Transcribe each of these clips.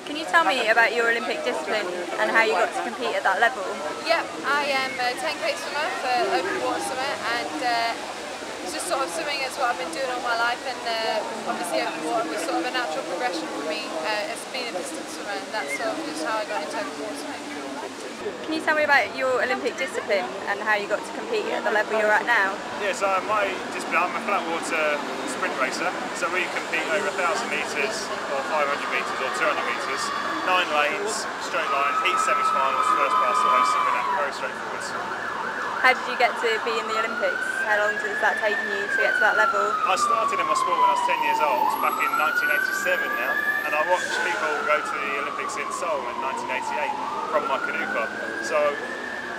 Can you tell me about your Olympic discipline and how you got to compete at that level? Yeah, I am a 10k swimmer for open water swimmer, and it's just sort of swimming is what I've been doing all my life, and obviously open water was sort of a natural progression for me as being a distance swimmer, and that's sort of just how I got into open water swimming. Can you tell me about your Olympic discipline and how you got to compete at the level you're at now? Yeah, so my discipline, I'm a flat water sprint racer, so we compete over 1,000 metres or 500 metres or 200 metres, 9 lanes, straight line, heat semi-finals, first past the post, very straightforward. How did you get to be in the Olympics? How long has that taken you to get to that level? I started in my sport when I was 10 years old, back in 1987 now, and I watched people go to the Olympics in Seoul in 1988 from my canoe club. So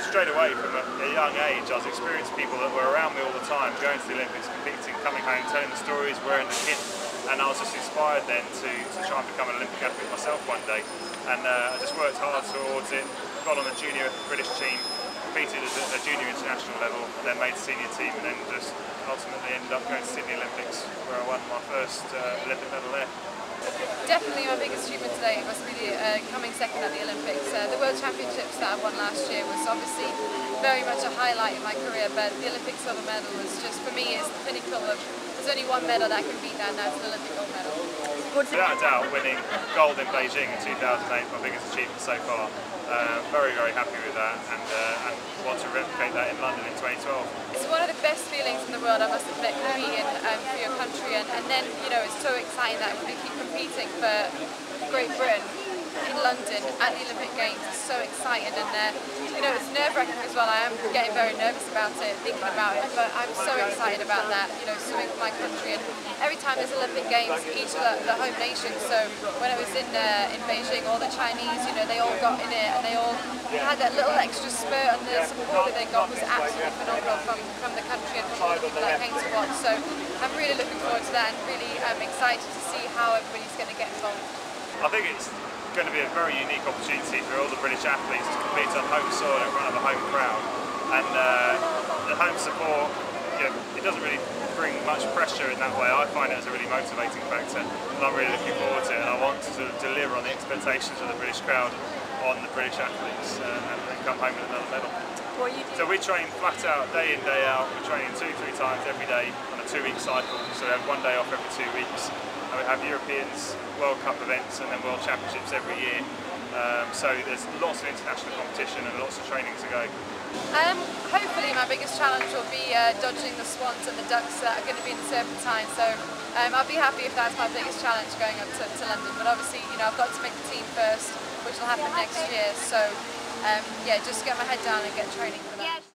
straight away from a young age I was experiencing people that were around me all the time, going to the Olympics, competing, coming home, telling the stories, wearing the kit, and I was just inspired then to try and become an Olympic athlete myself one day, and I just worked hard towards it, got on the junior British team, competed at a junior international level, and then made the senior team, and then just ultimately ended up going to Sydney Olympics where I won my first Olympic medal there. Definitely my biggest achievement today must be coming second at the Olympics. The World Championships that I won last year was obviously very much a highlight in my career, but the Olympic silver medal was just, for me, is the pinnacle of, there's only one medal that I can beat that, and that's an Olympic gold medal. Without a doubt, winning gold in Beijing in 2008, my biggest achievement so far. Very, very happy with that, and want to replicate that in London in 2012. It's one of the best feelings in the world, I must admit, competing for your country, and then, you know, it's so exciting that we keep competing for Great Britain in London at the Olympic Games. It's so exciting, and you know, it's nerve-wracking as well. I am getting very nervous about it, thinking about it, but I'm so excited about that, you know, swimming for my country. And every time there's Olympic Games, each of the home nations, so when I was in Beijing, all the Chinese, you know, they all got in it, and they all had that little extra spurt, and the support that they got was absolutely phenomenal from the country and from all the people that came to watch. So I'm really looking forward to that, and really excited to see how everybody's going to get involved. I think it's going to be a very unique opportunity for all the British athletes to compete on home soil in front of a home crowd, and the home support, you know, it doesn't really bring much pressure in that way. I find it as a really motivating factor, and I'm really looking forward to it, and I want to sort of deliver on the expectations of the British crowd on the British athletes and come home with another medal. So we train flat out, day in, day out. We're training 2-3 times every day on a 2-week cycle, so we have 1 day off every 2 weeks. And we have Europeans, World Cup events, and then World Championships every year. So there's lots of international competition and lots of training to go. Hopefully my biggest challenge will be dodging the swans and the ducks that are going to be in the serpentine. So I'll be happy if that's my biggest challenge going up to London. But obviously, you know, I've got to make the team first, which will happen next year. So yeah, just get my head down and get training for that.